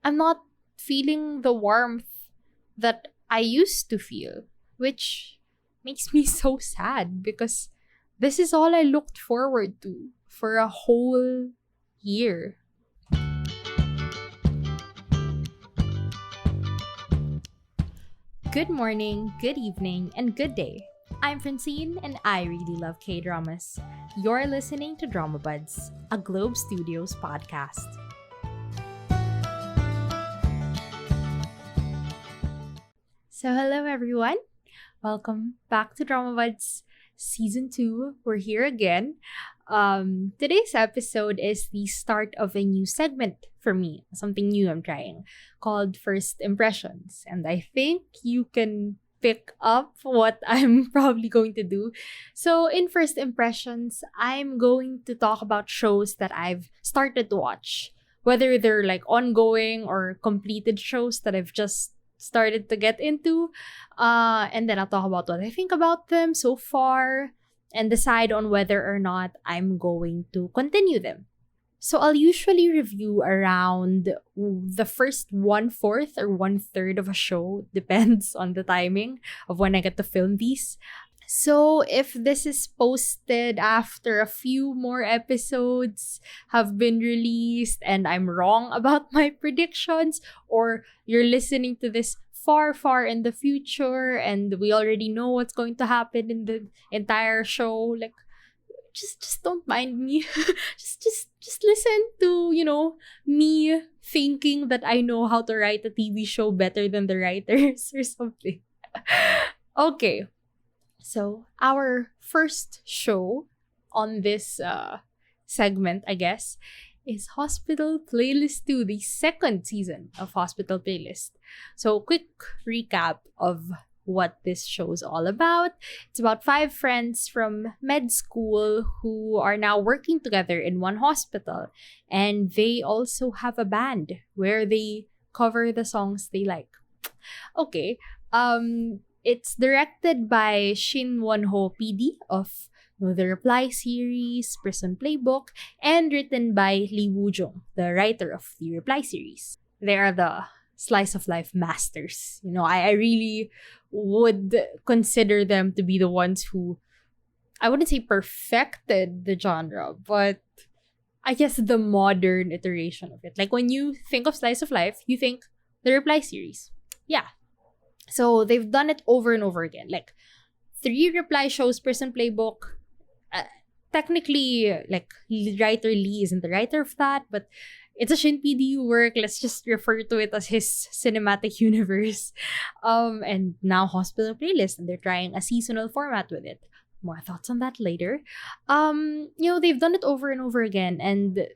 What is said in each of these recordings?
I'm not feeling the warmth that I used to feel, which makes me so sad because this is all I looked forward to for a whole year. Good morning, good evening, and good day. I'm Francine, and I really love K-dramas. You're listening to Dramabuds, a Globe Studios podcast. So hello everyone. Welcome back to Dramabuds Season 2. We're here again. Today's episode is the start of a new segment for me, something new I'm trying, called First Impressions. And I think you can pick up what I'm probably going to do. So in First Impressions, I'm going to talk about shows that I've started to watch, whether they're like ongoing or completed shows that I've just started to get into. And then I'll talk about what I think about them so far and decide on whether or not I'm going to continue them. So I'll usually review around the first 1/4 or 1/3 of a show. Depends on the timing of when I get to film these. So if this is posted after a few more episodes have been released and I'm wrong about my predictions, or you're listening to this far, far in the future and we already know what's going to happen in the entire show, like, just don't mind me. just listen to, me thinking that I know how to write a TV show better than the writers or something. Okay. So, our first show on this segment, I guess, is Hospital Playlist 2, the second season of Hospital Playlist. So, quick recap of what this show is all about. It's about 5 friends from med school who are now working together in one hospital. And they also have a band where they cover the songs they like. Okay. It's directed by Shin Won-ho PD of the Reply series, Prison Playbook, and written by Lee Woo-jung, the writer of the Reply series. They are the slice of life masters. I really would consider them to be the ones who, I wouldn't say perfected the genre, but I guess the modern iteration of it. Like when you think of slice of life, you think the Reply series. Yeah. So they've done it over and over again. Like 3 Reply shows, Prison Playbook. Technically, like writer Lee isn't the writer of that, but it's a Shin PD work. Let's just refer to it as his cinematic universe. And now Hospital Playlist, and they're trying a seasonal format with it. More thoughts on that later. They've done it over and over again, and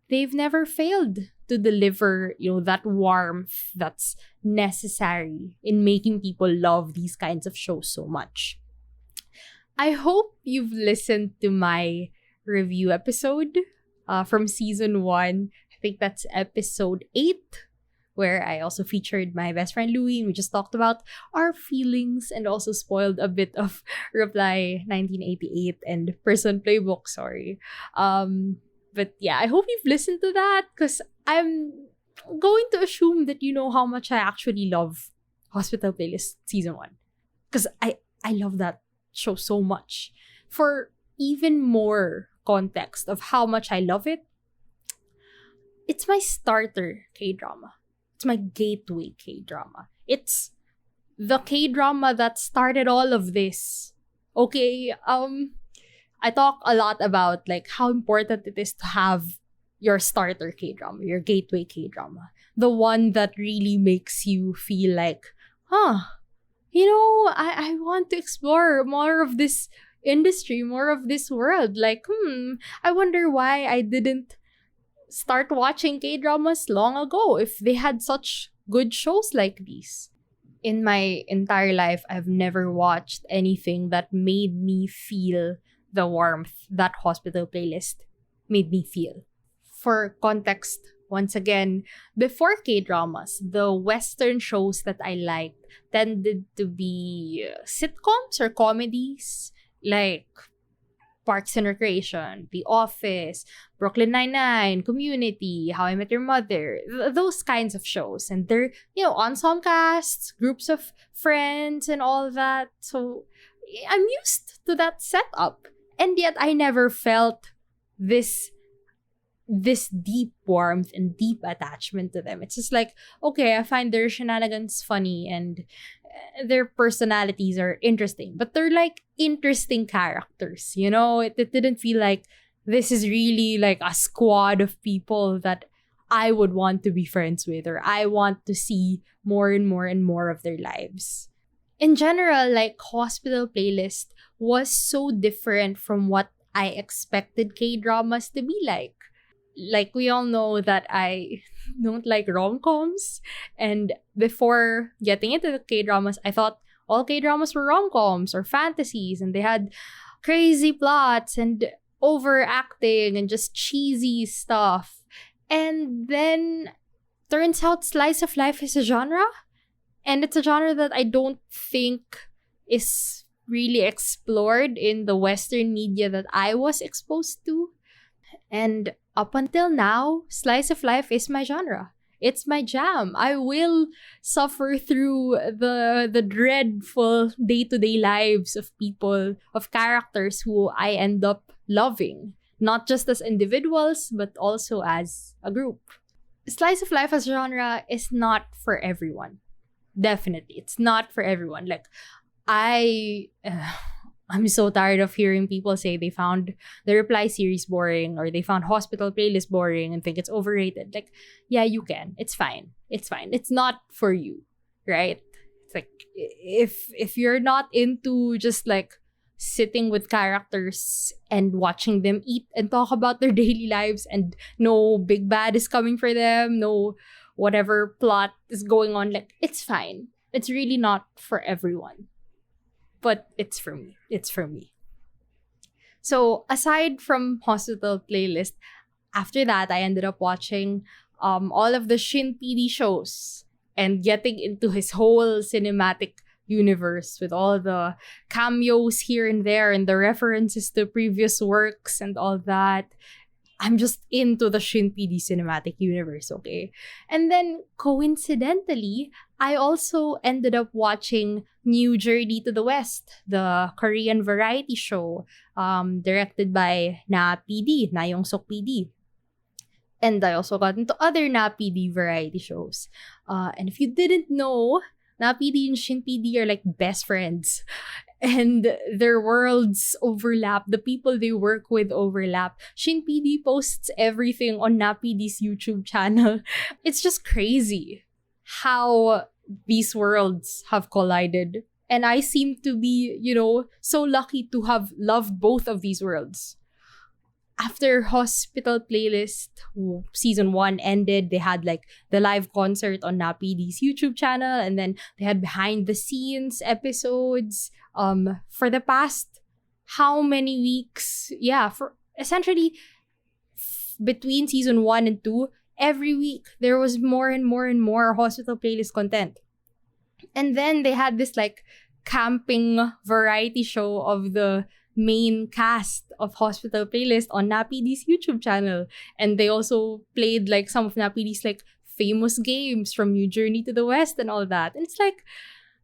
they've never failed to deliver, that warmth that's necessary in making people love these kinds of shows so much. I hope you've listened to my review episode from season 1. I think that's episode 8, where I also featured my best friend Louie, and we just talked about our feelings and also spoiled a bit of Reply 1988 and Prison Playbook, sorry. But yeah, I hope you've listened to that because I'm going to assume that you know how much I actually love Hospital Playlist Season 1. Because I love that show so much. For even more context of how much I love it, it's my starter K-drama. It's my gateway K-drama. It's the K-drama that started all of this. Okay, I talk a lot about like how important it is to have your starter K-drama, your gateway K-drama. The one that really makes you feel like, I want to explore more of this industry, more of this world. Like, I wonder why I didn't start watching K-dramas long ago if they had such good shows like these. In my entire life, I've never watched anything that made me feel the warmth that Hospital Playlist made me feel. For context, once again, before K-dramas, the Western shows that I liked tended to be sitcoms or comedies. Like, Parks and Recreation, The Office, Brooklyn Nine-Nine, Community, How I Met Your Mother, those kinds of shows. And they're, ensemble casts, groups of friends and all that. So I'm used to that setup. And yet I never felt this deep warmth and deep attachment to them. It's just like, okay, I find their shenanigans funny and their personalities are interesting, but they're like interesting characters, it didn't feel like this is really like a squad of people that I would want to be friends with, or I want to see more and more and more of their lives. In general, like, Hospital Playlist was so different from what I expected K-dramas to be like. Like, we all know that I don't like rom-coms. And before getting into the K-dramas, I thought all K-dramas were rom-coms or fantasies. And they had crazy plots and overacting and just cheesy stuff. And then, turns out slice of life is a genre. And it's a genre that I don't think is really explored in the Western media that I was exposed to. And up until now, slice of life is my genre. It's my jam. I will suffer through the dreadful day-to-day lives of people, of characters who I end up loving. Not just as individuals, but also as a group. Slice of life as genre is not for everyone. Definitely. It's not for everyone. Like, I'm so tired of hearing people say they found the Reply series boring or they found Hospital Playlist boring and think it's overrated. Like, yeah, you can. It's fine. It's fine. It's not for you, right? It's like, if you're not into just like sitting with characters and watching them eat and talk about their daily lives and no big bad is coming for them, no whatever plot is going on, like, it's fine. It's really not for everyone. But it's for me. It's for me. So aside from Hospital Playlist, after that, I ended up watching all of the Shin PD shows and getting into his whole cinematic universe with all the cameos here and there and the references to previous works and all that. I'm just into the Shin PD cinematic universe, okay? And then, coincidentally, I also ended up watching New Journey to the West, the Korean variety show directed by Na PD, Na Young-suk PD. And I also got into other Na PD variety shows. And if you didn't know, Na PD and Shin PD are like best friends. And their worlds overlap. The people they work with overlap. Shin PD posts everything on Na PD's YouTube channel. It's just crazy how these worlds have collided. And I seem to be, so lucky to have loved both of these worlds. After Hospital Playlist season 1 ended, they had like the live concert on Na PD's YouTube channel, and then they had behind the scenes episodes for the past how many weeks? Yeah, for essentially between season 1 and 2, every week there was more and more and more Hospital Playlist content. And then they had this like camping variety show of the main cast of Hospital Playlist on Na PD's YouTube channel. And they also played like some of Na PD's like famous games from New Journey to the West and all that. And it's like,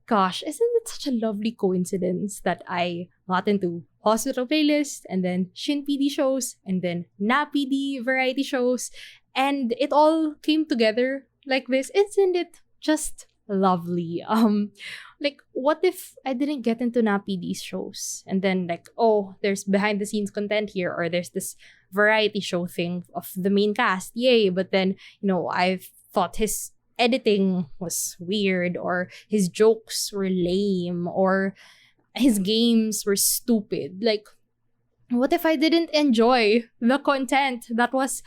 gosh, isn't it such a lovely coincidence that I got into Hospital Playlist and then Shin PD shows and then Na PD variety shows, and it all came together like this? Isn't it just lovely? Like, what if I didn't get into Na PD's shows and then like, oh, there's behind the scenes content here, or there's this variety show thing of the main cast, yay, but then I thought his editing was weird, or his jokes were lame, or his games were stupid. Like, what if I didn't enjoy the content that was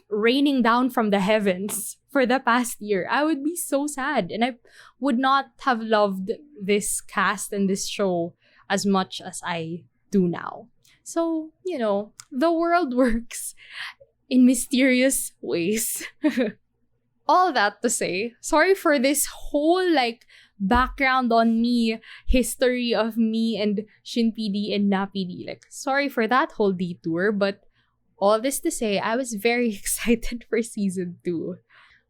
raining down from the heavens for the past year? I would be so sad, and I would not have loved this cast and this show as much as I do now. So, the world works in mysterious ways. All that to say, sorry for this whole like background on me, history of me and Shin PD and Na PD. Like, sorry for that whole detour, but all this to say, I was very excited for season 2.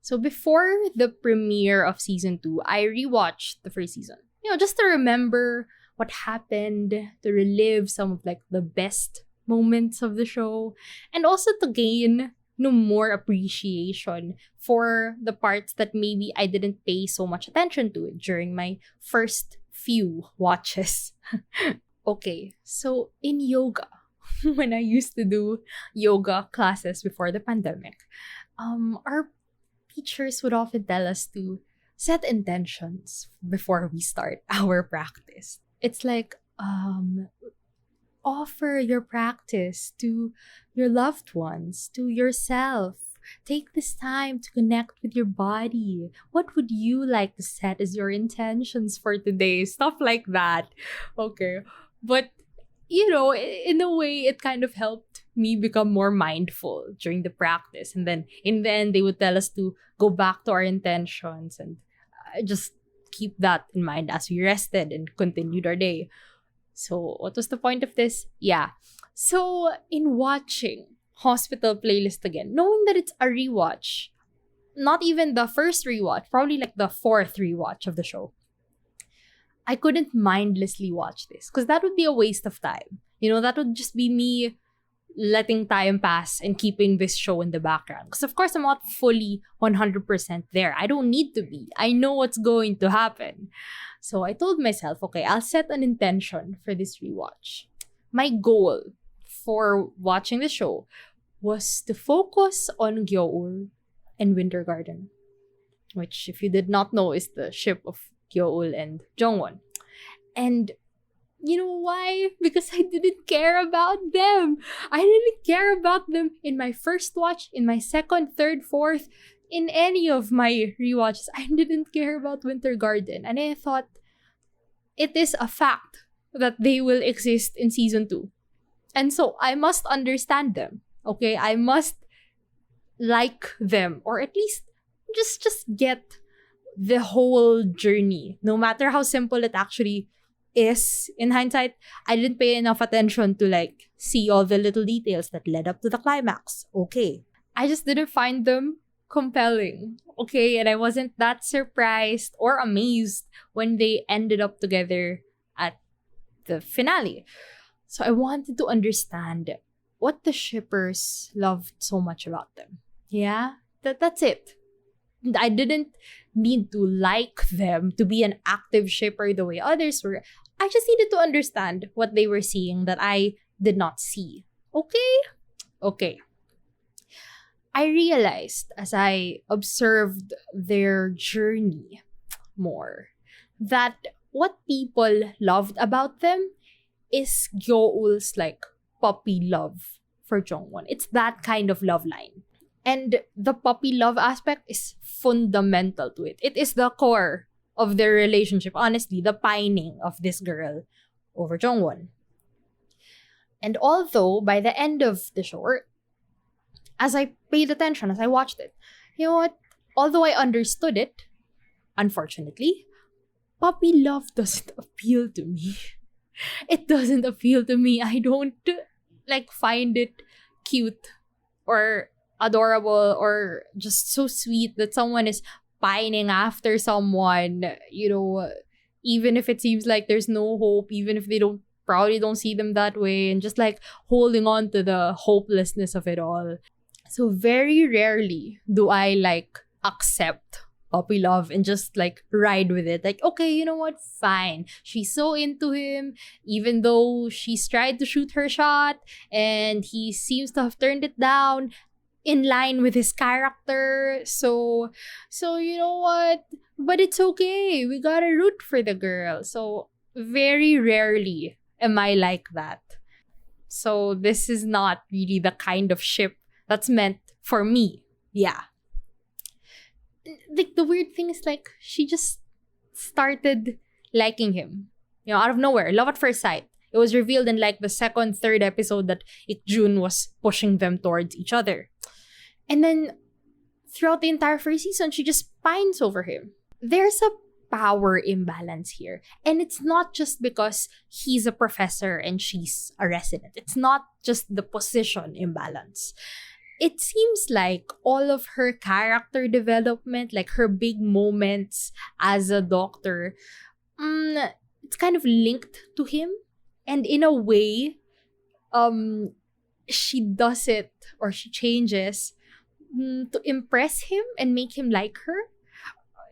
So before the premiere of season 2, I rewatched the first season. Just to remember what happened, to relive some of like the best moments of the show, and also to gain more appreciation for the parts that maybe I didn't pay so much attention to during my first few watches. Okay, so in yoga, when I used to do yoga classes before the pandemic, our teachers would often tell us to set intentions before we start our practice. It's like, offer your practice to your loved ones, to yourself. Take this time to connect with your body. What would you like to set as your intentions for today? Stuff like that. Okay. But, in a way, it kind of helped me become more mindful during the practice. And then in the end, they would tell us to go back to our intentions and just keep that in mind as we rested and continued our day. So, what was the point of this? Yeah. So, in watching Hospital Playlist again, knowing that it's a rewatch, not even the first rewatch, probably like the fourth rewatch of the show, I couldn't mindlessly watch this because that would be a waste of time. That would just be me letting time pass and keeping this show in the background. Because of course, I'm not fully 100% there. I don't need to be. I know what's going to happen. So I told myself, okay, I'll set an intention for this rewatch. My goal for watching the show was to focus on Gyeoul and Winter Garden, which, if you did not know, is the ship of Gyeoul and Jongwon. And you know why? Because I didn't care about them. I didn't care about them in my first watch, in my second, third, fourth, in any of my rewatches. I didn't care about Winter Garden. And I thought, it is a fact that they will exist in season 2. And so I must understand them. Okay? I must like them. Or at least just get the whole journey. No matter how simple it actually is. In hindsight, I didn't pay enough attention to like see all the little details that led up to the climax. Okay. I just didn't find them compelling. Okay. And I wasn't that surprised or amazed when they ended up together at the finale. So I wanted to understand what the shippers loved so much about them. Yeah. That's it. I didn't need to like them to be an active shipper the way others were. I just needed to understand what they were seeing that I did not see. Okay. I realized as I observed their journey more that what people loved about them is Gyeoul's like puppy love for Jongwon. It's that kind of love line. And the puppy love aspect is fundamental to it. It is the core of their relationship. Honestly, the pining of this girl over Jongwon. And although by the end of the show, as I paid attention, as I watched it, you know what? Although I understood it, unfortunately, puppy love doesn't appeal to me. It doesn't appeal to me. I don't find it cute or adorable or just so sweet that someone is pining after someone, even if it seems like there's no hope, even if they probably don't see them that way, and just holding on to the hopelessness of it all. So very rarely do I accept puppy love and just ride with it. Okay, you know what? Fine. She's so into him, even though she's tried to shoot her shot and he seems to have turned it down in line with his character. So you know what? But it's okay. We gotta root for the girl. So very rarely am I like that. So this is not really the kind of ship that's meant for me. Yeah. The weird thing is she just started liking him. Out of nowhere. Love at first sight. It was revealed in the second, third episode that Ik-jun was pushing them towards each other. And then throughout the entire first season, she just pines over him. There's a power imbalance here. And it's not just because he's a professor and she's a resident. It's not just the position imbalance. It seems like all of her character development, like her big moments as a doctor, it's kind of linked to him. And in a way, she does it, or she changes to impress him and make him like her.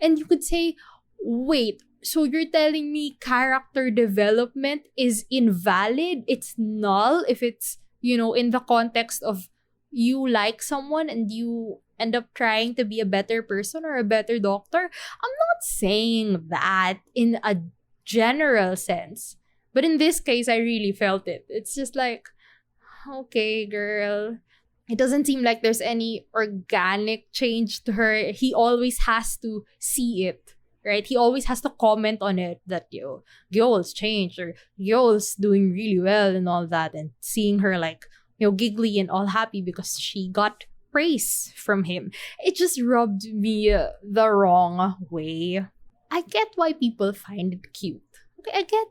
And you could say, wait, so you're telling me character development is invalid? It's null if it's, in the context of you like someone and you end up trying to be a better person or a better doctor? I'm not saying that in a general sense. But in this case, I really felt it. It's just like, okay, girl. It doesn't seem like there's any organic change to her. He always has to see it, right? He always has to comment on it that, Gyoul's changed, or Gyoul's doing really well and all that. And seeing her like, giggly and all happy because she got praise from him. It just rubbed me the wrong way. I get why people find it cute. Okay, I get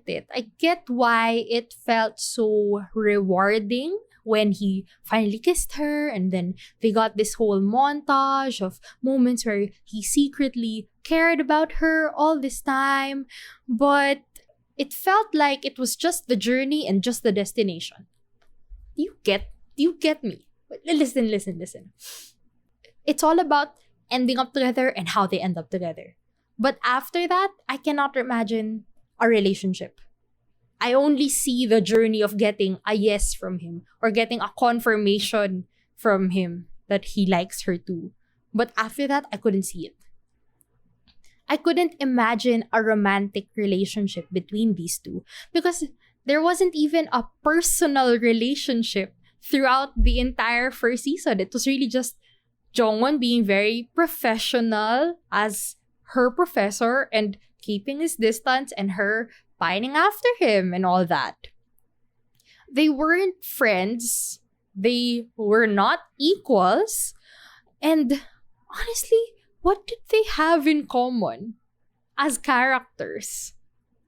it. I get why it felt so rewarding when he finally kissed her, and then they got this whole montage of moments where he secretly cared about her all this time. But it felt like it was just the journey and just the destination. Do you get me? Listen. It's all about ending up together and how they end up together. But after that, I cannot imagine a relationship. I only see the journey of getting a yes from him or getting a confirmation from him that he likes her too. But after that, I couldn't see it. I couldn't imagine a romantic relationship between these two because there wasn't even a personal relationship throughout the entire first season. It was really just Jongwon being very professional as her professor and keeping his distance, and her pining after him and all that. They weren't friends. They were not equals. And honestly, what did they have in common as characters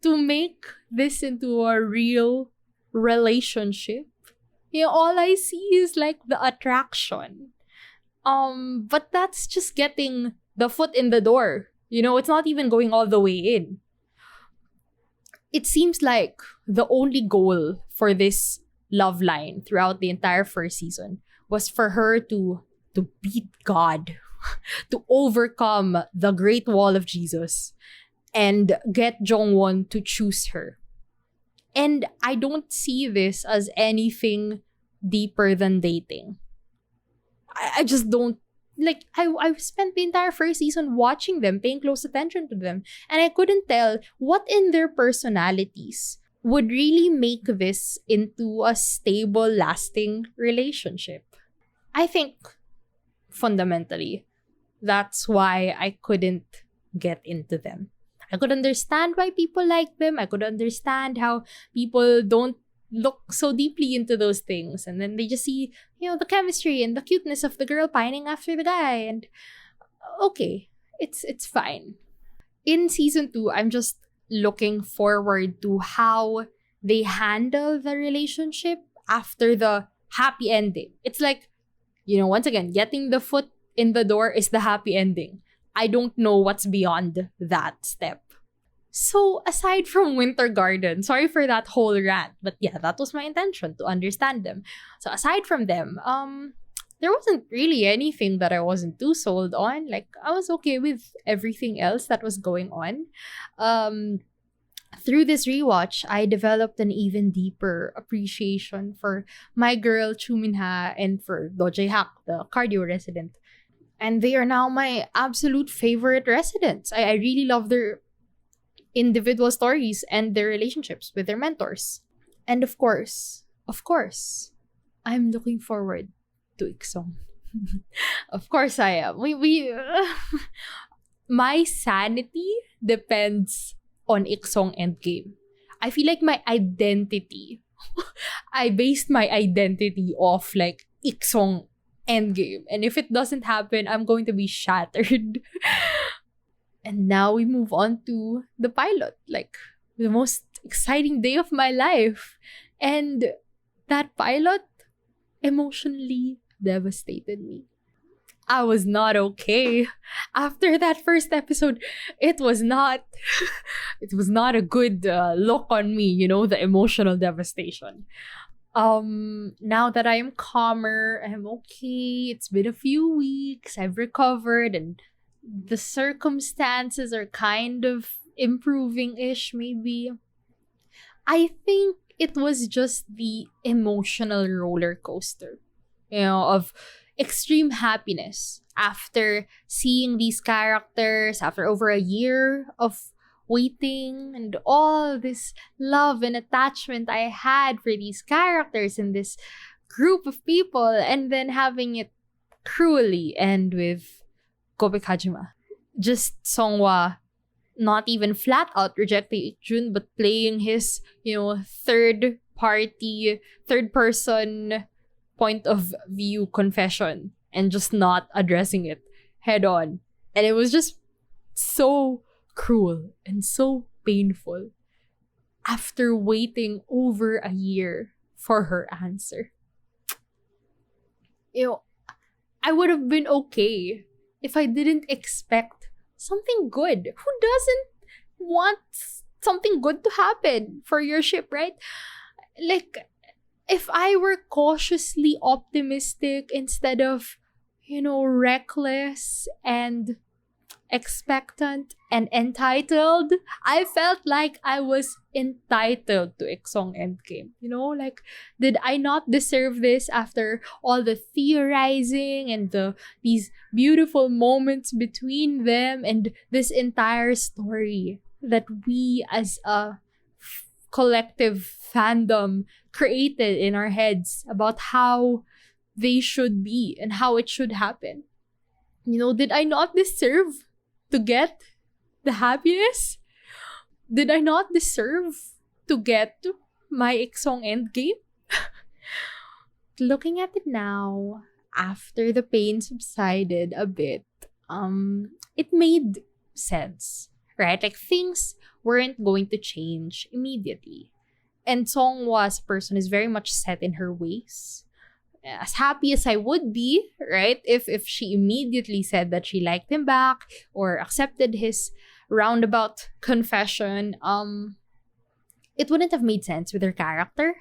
to make this into a real relationship? All I see is like the attraction. But that's just getting the foot in the door. It's not even going all the way in. It seems like the only goal for this love line throughout the entire first season was for her to beat God, to overcome the Great Wall of Jesus, and get Jongwon to choose her. And I don't see this as anything deeper than dating. I just don't. Like, I spent the entire first season watching them, paying close attention to them, and I couldn't tell what in their personalities would really make this into a stable, lasting relationship. I think, fundamentally, that's why I couldn't get into them. I could understand why people like them. I could understand how people don't look so deeply into those things, and then they just see the chemistry and the cuteness of the girl pining after the guy, and okay, it's fine. In season 2, I'm just looking forward to how they handle the relationship after the happy ending. It's like, once again, getting the foot in the door is the happy ending. I don't know what's beyond that step. So, aside from Winter Garden, sorry for that whole rant, but yeah, that was my intention, to understand them. So, aside from them, there wasn't really anything that I wasn't too sold on. Like, I was okay with everything else that was going on. Through this rewatch, I developed an even deeper appreciation for my girl, Chu Minha, and for Do Jae-hak, the cardio resident. And they are now my absolute favorite residents. I really love their individual stories and their relationships with their mentors. And of course, I'm looking forward to Iksong. Of course I am. My sanity depends on Iksong Endgame. I feel like my identity, I based my identity off like Iksong Endgame. And if it doesn't happen, I'm going to be shattered. And now we move on to the pilot, like the most exciting day of my life. And that pilot emotionally devastated me. I was not okay. After that first episode, it was not a good look on me, the emotional devastation. Now that I am calmer, I'm okay. It's been a few weeks. I've recovered and the circumstances are kind of improving-ish maybe. I think it was just the emotional roller coaster, of extreme happiness after seeing these characters after over a year of waiting and all this love and attachment I had for these characters and this group of people, and then having it cruelly end with Kobe Kajima. Just Songhwa not even flat out rejecting Ikjun, but playing his, third person point of view confession and just not addressing it head on. And it was just so cruel and so painful after waiting over a year for her answer. I would have been okay if I didn't expect something good. Who doesn't want something good to happen for your ship, right? Like, if I were cautiously optimistic instead of, reckless and expectant and entitled, I felt like I was entitled to Exong Endgame. Like, did I not deserve this after all the theorizing and these beautiful moments between them and this entire story that we as a collective fandom created in our heads about how they should be and how it should happen? Did I not deserve to get the happiness? Did I not deserve to get my Exong Endgame? Looking at it now, after the pain subsided a bit, it made sense, right? Like, things weren't going to change immediately. And Songhwa's person is very much set in her ways. As happy as I would be, right, if she immediately said that she liked him back or accepted his roundabout confession, it wouldn't have made sense with her character,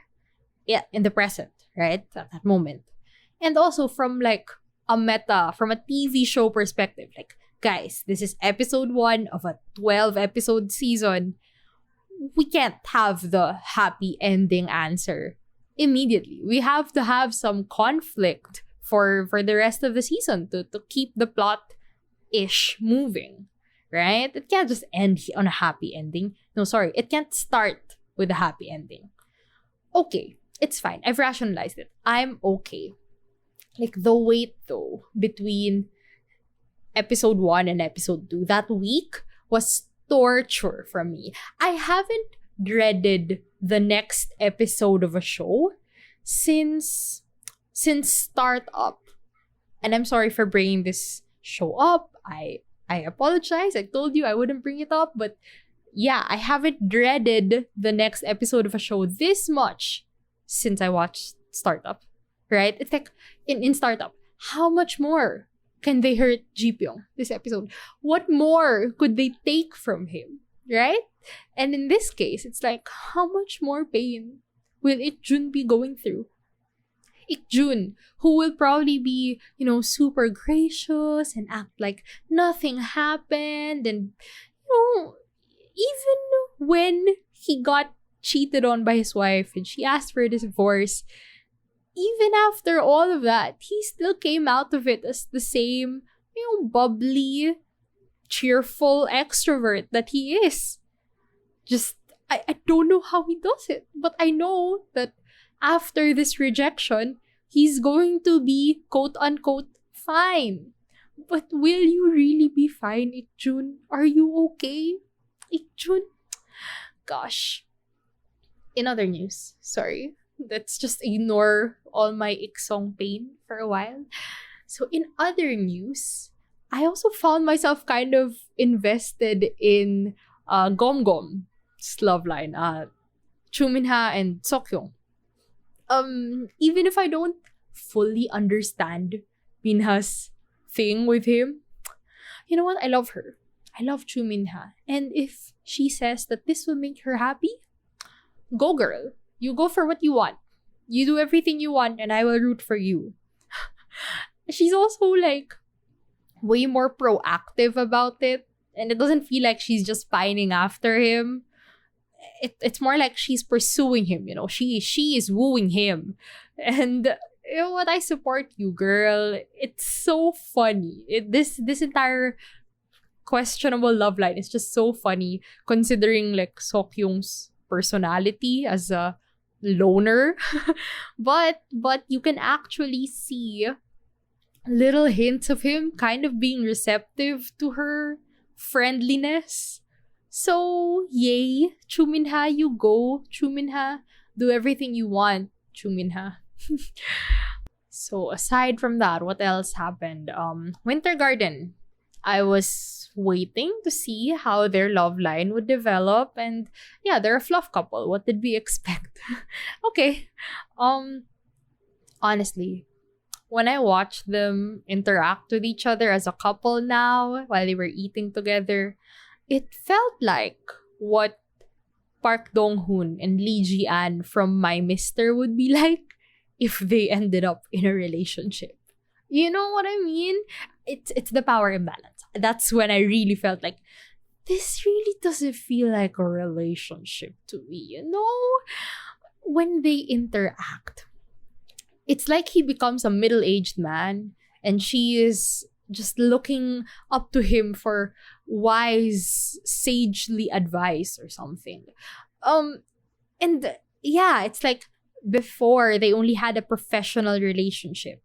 in the present, right, at that moment. And also from a TV show perspective, like, guys, this is episode 1 of a 12 episode season. We can't have the happy ending answer immediately. We have to have some conflict for the rest of the season to keep the plot-ish moving, right? It can't just end on a happy ending. No, sorry. It can't start with a happy ending. Okay, it's fine. I've rationalized it. I'm okay. Like, the wait, though, between episode 1 and episode 2, that week was torture for me. I haven't dreaded the next episode of a show since startup. And I'm sorry for bringing this show up. I apologize. I told you I wouldn't bring it up, but yeah, I haven't dreaded the next episode of a show this much since I watched Startup. Right? It's like in Startup, how much more can they hurt Ji Pyong this episode? What more could they take from him? Right? And in this case, it's like, how much more pain will Ikjun be going through? Ikjun, who will probably be, super gracious and act like nothing happened. And, even when he got cheated on by his wife and she asked for a divorce, even after all of that, he still came out of it as the same, bubbly, cheerful extrovert that he is. Just, I don't know how he does it, but I know that after this rejection, he's going to be quote-unquote fine. But will you really be fine, Ikjun? Are you okay, Ikjun? Gosh. In other news, sorry, let's just ignore all my Iksong pain for a while. So in other news, I also found myself kind of invested in Gom Gom's love line, Chu Minha and Seokhyung. Even if I don't fully understand Minha's thing with him, you know what? I love her. I love Chu Minha. And if she says that this will make her happy, go girl. You go for what you want. You do everything you want and I will root for you. She's also like way more proactive about it. And it doesn't feel like she's just pining after him. It's more like she's pursuing him, you know. She is wooing him. And you know what? I support you, girl. It's so funny. This entire questionable love line is just so funny considering like Seokhyung's personality as a loner. but you can actually see little hints of him kind of being receptive to her friendliness. So, yay, Chu Minha, you go. Chu Minha, do everything you want, Chu Minha. So, aside from that, what else happened? Winter Garden. I was waiting to see how their love line would develop, and yeah, they're a fluff couple. What did we expect? Okay. Honestly, when I watched them interact with each other as a couple now while they were eating together, it felt like what Park Dong-hoon and Lee Ji-an from My Mister would be like if they ended up in a relationship. You know what I mean? It's the power imbalance. That's when I really felt like, this really doesn't feel like a relationship to me, you know? When they interact, it's like he becomes a middle-aged man and she is just looking up to him for wise, sagely advice or something. And yeah, it's like before they only had a professional relationship.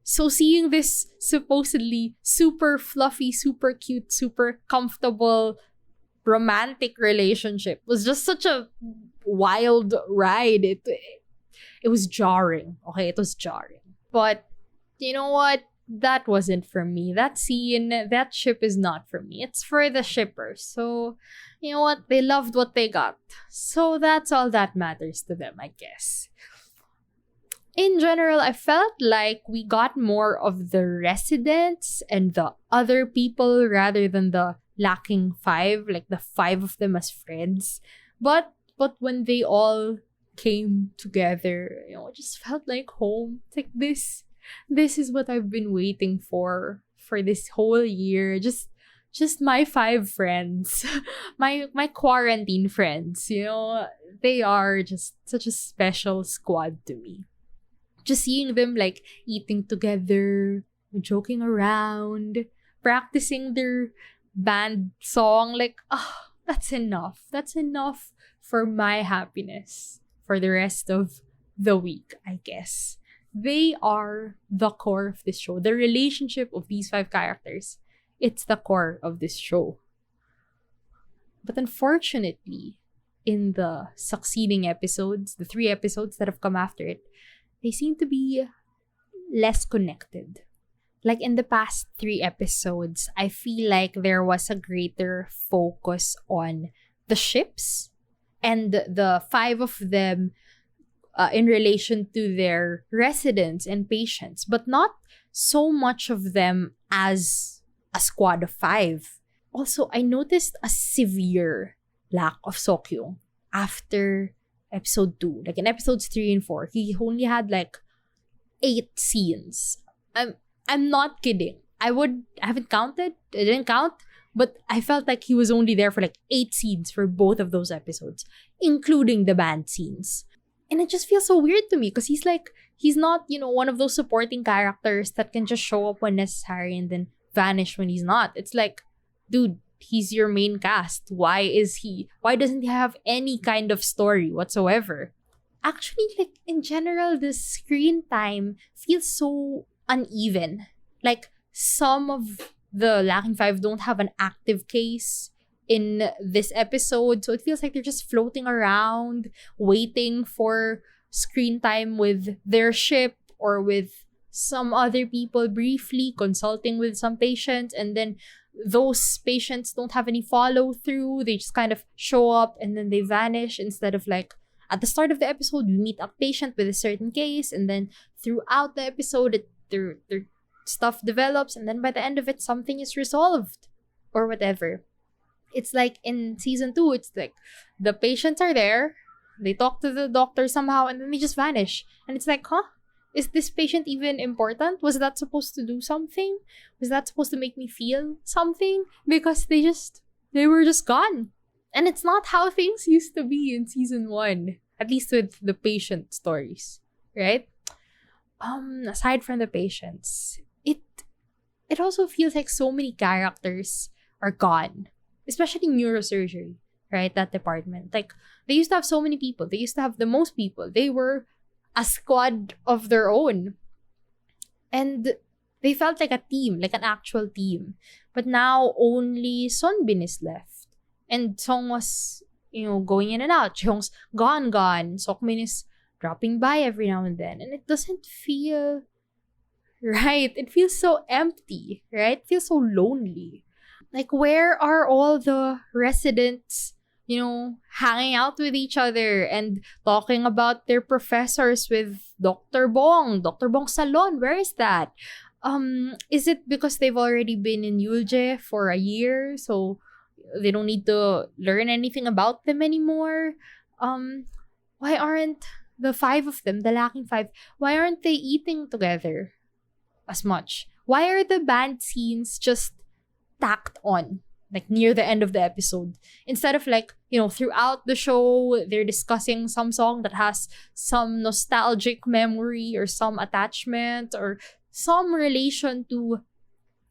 So seeing this supposedly super fluffy, super cute, super comfortable, romantic relationship was just such a wild ride. It was jarring. Okay, it was jarring. But you know what? That wasn't for me. That scene, that ship is not for me. It's for the shippers. So, you know what? They loved what they got. So that's all that matters to them, I guess. In general, I felt like we got more of the residents and the other people rather than the lacking five, like the five of them as friends. But when they all came together, you know, it just felt like home. It's like this is what I've been waiting for this whole year. Just my five friends, my quarantine friends, you know, they are just such a special squad to me. Just seeing them like eating together, joking around, practicing their band song, like, that's enough. That's enough for my happiness for the rest of the week, I guess. They are the core of this show. The relationship of these five characters, it's the core of this show. But unfortunately, in the succeeding episodes, the 3 episodes that have come after it, they seem to be less connected. Like in the past 3 episodes, I feel like there was a greater focus on the ships and the 5 of them in relation to their residents and patients, but not so much of them as a squad of 5. Also, I noticed a severe lack of Seokhyung after episode 2. Like in episodes 3 and 4, he only had like 8 scenes. I'm not kidding. I haven't counted. I didn't count. But I felt like he was only there for like 8 scenes for both of those episodes, including the band scenes. And it just feels so weird to me because he's not, you know, one of those supporting characters that can just show up when necessary and then vanish when he's not. It's like, dude, he's your main cast. Why doesn't he have any kind of story whatsoever? Actually, like in general, the screen time feels so uneven. Like some of the lacking 5 don't have an active case in this episode, so it feels like they're just floating around waiting for screen time with their ship or with some other people briefly consulting with some patients, and then those patients don't have any follow through. They just kind of show up and then they vanish, instead of like at the start of the episode we meet a patient with a certain case, and then throughout the episode their stuff develops, and then by the end of it something is resolved or whatever. It's like in season 2, it's like the patients are there, they talk to the doctor somehow, and then they just vanish. And it's like, huh? Is this patient even important? Was that supposed to do something? Was that supposed to make me feel something? Because they were just gone. And it's not how things used to be in season 1. At least with the patient stories, right? Aside from the patients, it also feels like so many characters are gone. Especially neurosurgery, right? That department. Like, they used to have so many people. They used to have the most people. They were a squad of their own. And they felt like a team, like an actual team. But now only Sonbin is left. And Song was, going in and out. Jeong's gone. Sokmin is dropping by every now and then. And it doesn't feel right. It feels so empty, right? It feels so lonely. Like, where are all the residents, hanging out with each other and talking about their professors with Dr. Bong? Dr. Bong's salon, where is that? Is it because they've already been in Yulje for a year, so they don't need to learn anything about them anymore? Why aren't the 5 of them, the lacking 5, why aren't they eating together as much? Why are the band scenes just tacked on, like near the end of the episode, instead of like, throughout the show they're discussing some song that has some nostalgic memory or some attachment or some relation to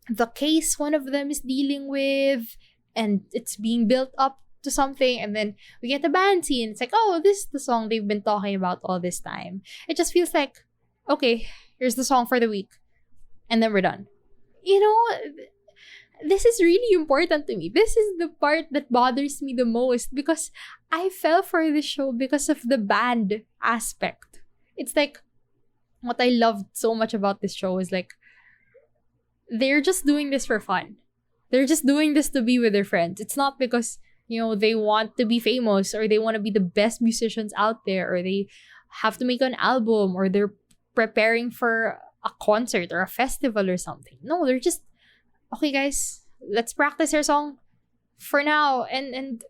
the case one of them is dealing with, and it's being built up to something, and then we get the band scene. It's like, oh, this is the song they've been talking about all this time. It just feels like, okay, here's the song for the week, and then we're done. This is really important to me. This is the part that bothers me the most, because I fell for this show because of the band aspect. It's like, what I loved so much about this show is like, they're just doing this for fun. They're just doing this to be with their friends. It's not because, they want to be famous, or they want to be the best musicians out there, or they have to make an album, or they're preparing for a concert or a festival or something. No, they're just, okay guys, let's practice our song for now and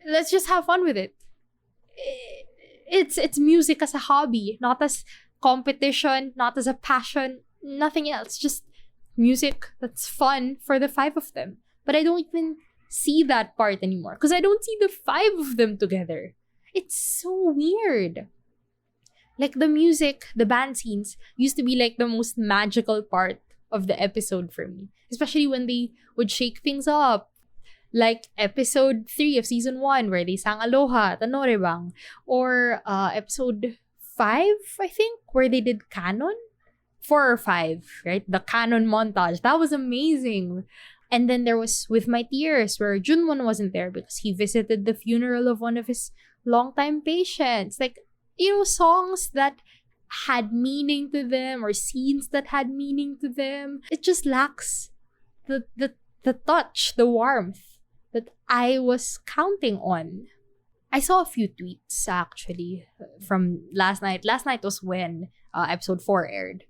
let's just have fun with it. It's music as a hobby, not as competition, not as a passion, nothing else. Just music that's fun for the 5 of them. But I don't even see that part anymore because I don't see the 5 of them together. It's so weird. Like, the music, the band scenes used to be like the most magical part of the episode for me, especially when they would shake things up, like episode 3 of season 1 where they sang Aloha at Anorebang, or episode 5, I think, where they did canon, 4 or 5, right? The canon montage, that was amazing. And then there was With My Tears, where Junwon wasn't there because he visited the funeral of one of his longtime patients. Like, songs that had meaning to them, or scenes that had meaning to them. It just lacks the touch, the warmth that I was counting on. I saw a few tweets actually from last night. Last night was when episode 4 aired.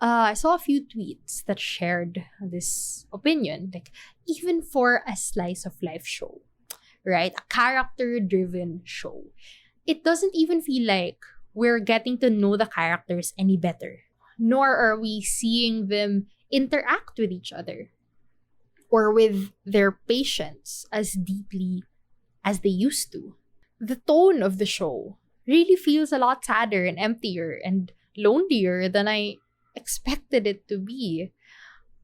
I saw a few tweets that shared this opinion. Like, even for a slice of life show, right? A character-driven show, it doesn't even feel like we're getting to know the characters any better. Nor are we seeing them interact with each other or with their patients as deeply as they used to. The tone of the show really feels a lot sadder and emptier and lonelier than I expected it to be.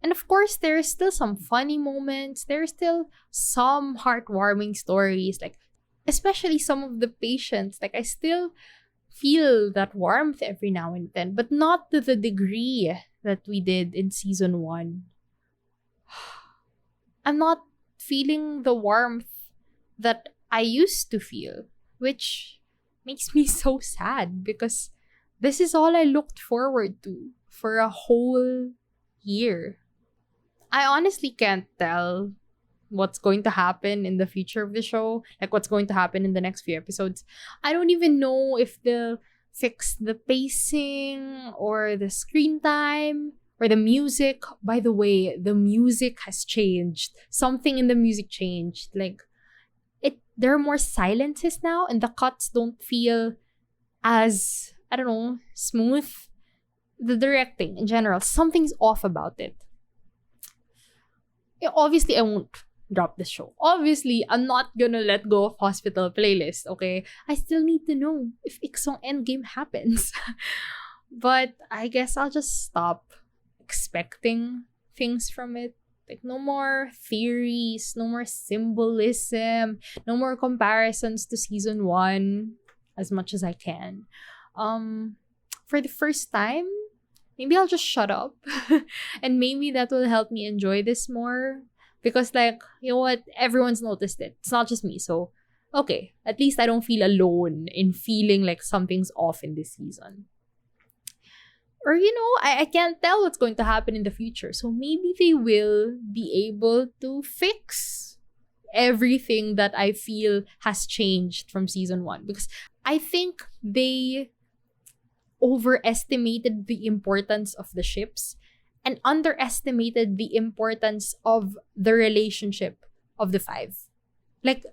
And of course, there are still some funny moments. There are still some heartwarming stories, like especially some of the patients. Like, I still feel that warmth every now and then, but not to the degree that we did in season 1. I'm not feeling the warmth that I used to feel, which makes me so sad because this is all I looked forward to. for a whole year. I honestly can't tell what's going to happen in the future of the show, like what's going to happen in the next few episodes. I don't even know if they'll fix the pacing or the screen time or the music. By the way, the music has changed. Something in the music changed. Like there are more silences now and the cuts don't feel as, I don't know, smooth. The directing in general, something's off about it. Obviously, I won't drop the show. Obviously, I'm not gonna let go of Hospital Playlist, okay? I still need to know if Iksong Endgame happens. But I guess I'll just stop expecting things from it. Like, no more theories, no more symbolism, no more comparisons to season 1 as much as I can. For the first time, maybe I'll just shut up. And maybe that will help me enjoy this more. Because, like, you know what? Everyone's noticed it. It's not just me. So, okay. At least I don't feel alone in feeling like something's off in this season. Or, you know, I can't tell what's going to happen in the future. So maybe they will be able to fix everything that I feel has changed from season 1. Because I think they overestimated the importance of the ships and underestimated the importance of the relationship of the 5. Like,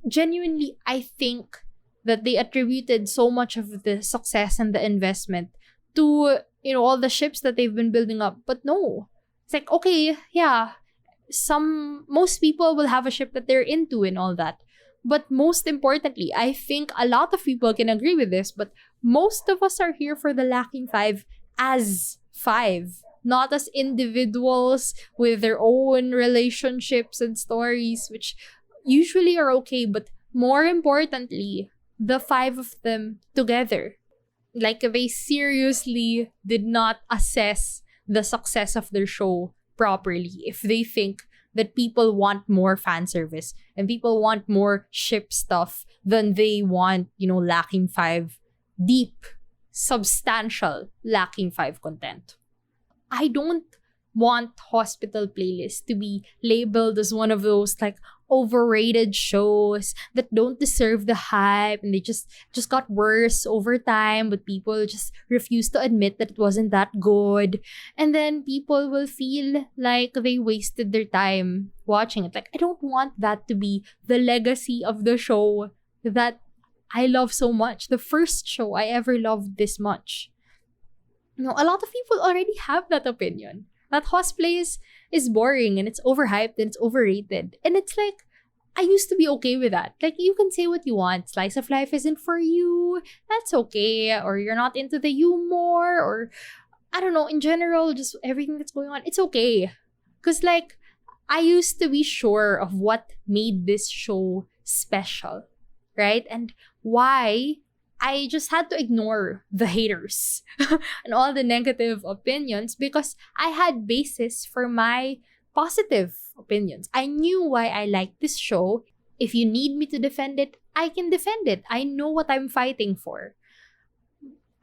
genuinely, I think that they attributed so much of the success and the investment to, you know, all the ships that they've been building up. But no. It's like, okay, yeah, most people will have a ship that they're into and all that. But most importantly, I think a lot of people can agree with this, but most of us are here for the lacking 5 as 5, not as individuals with their own relationships and stories, which usually are okay, but more importantly, the 5 of them together. Like, they seriously did not assess the success of their show properly if they think that people want more fan service and people want more ship stuff than they want, you know, lacking 5, deep, substantial lacking 5 content. I don't want Hospital Playlist to be labeled as one of those, like, overrated shows that don't deserve the hype and they just got worse over time, but people just refuse to admit that it wasn't that good, and then people will feel like they wasted their time watching it. Like, I don't want that to be the legacy of the show that I love so much, the first show I ever loved this much. You know, a lot of people already have that opinion, that cosplay is boring and it's overhyped and it's overrated. And it's like, I used to be okay with that. Like, you can say what you want. Slice of life isn't for you. That's okay. Or you're not into the humor. Or, I don't know, in general, just everything that's going on. It's okay. Because, like, I used to be sure of what made this show special. Right? And why I just had to ignore the haters and all the negative opinions because I had basis for my positive opinions. I knew why I liked this show. If you need me to defend it, I can defend it. I know what I'm fighting for.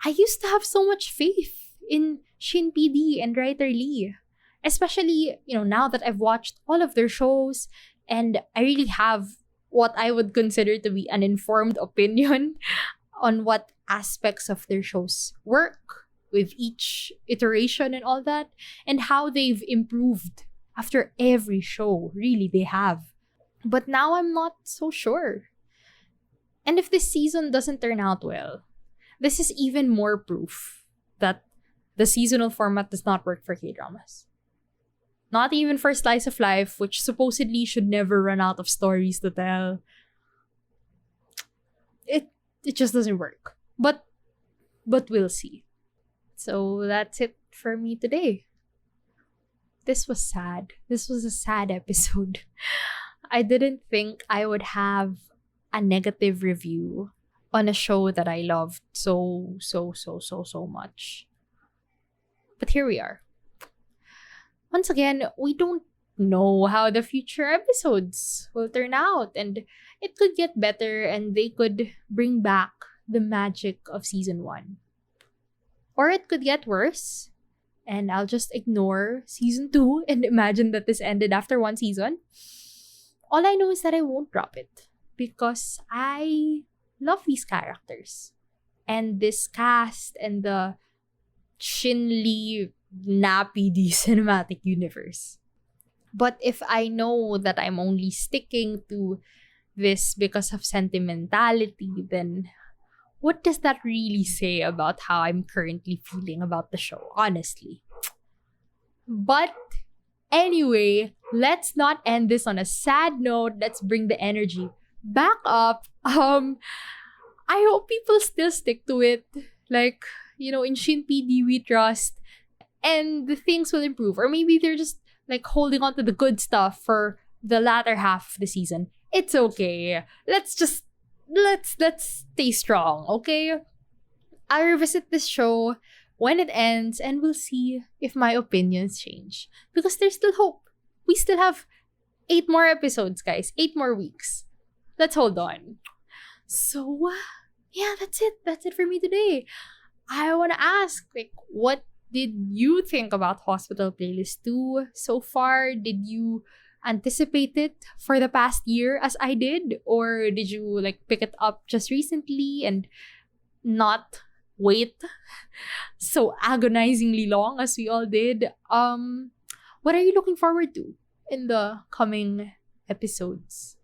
I used to have so much faith in Shin PD and writer Lee. Especially, you know, now that I've watched all of their shows and I really have what I would consider to be an informed opinion on what aspects of their shows work with each iteration and all that, and how they've improved after every show. Really, they have. But now I'm not so sure. And if this season doesn't turn out well, this is even more proof that the seasonal format does not work for K-dramas. Not even for Slice of Life, which supposedly should never run out of stories to tell. It just doesn't work. But we'll see. So that's it for me today. This was sad. This was a sad episode. I didn't think I would have a negative review on a show that I loved so much. But here we are. Once again, we don't know how the future episodes will turn out, and it could get better and they could bring back the magic of season 1. Or it could get worse and I'll just ignore season 2 and imagine that this ended after one season. All I know is that I won't drop it because I love these characters and this cast and the Shinli nappy cinematic universe. But if I know that I'm only sticking to this because of sentimentality, then what does that really say about how I'm currently feeling about the show, honestly? But anyway, let's not end this on a sad note. Let's bring the energy back up. I hope people still stick to it. Like, in Shin PD we trust, and the things will improve. Or maybe they're just like holding on to the good stuff for the latter half of the season. It's okay. Let's stay strong, okay? I'll revisit this show when it ends and we'll see if my opinions change. Because there's still hope. We still have 8 more episodes, guys. 8 more weeks. Let's hold on. So, yeah, that's it. That's it for me today. I want to ask, what did you think about Hospital Playlist 2 so far? Did you anticipate it for the past year as I did? Or did you pick it up just recently and not wait so agonizingly long as we all did? What are you looking forward to in the coming episodes?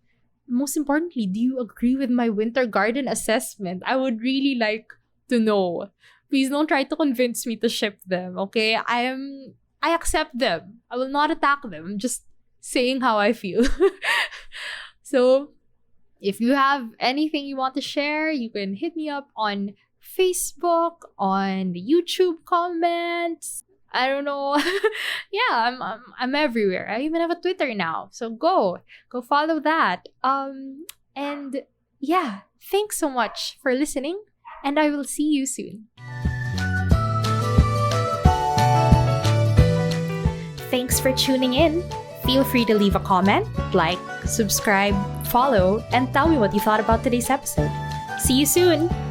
Most importantly, do you agree with my Winter Garden assessment? I would really like to know. Please don't try to convince me to ship them, okay? I accept them. I will not attack them. I'm just saying how I feel. So, if you have anything you want to share, you can hit me up on Facebook, on the YouTube comments. I don't know. Yeah, I'm everywhere. I even have a Twitter now. So go follow that. And yeah, thanks so much for listening, and I will see you soon. Thanks for tuning in. Feel free to leave a comment, like, subscribe, follow, and tell me what you thought about today's episode. See you soon!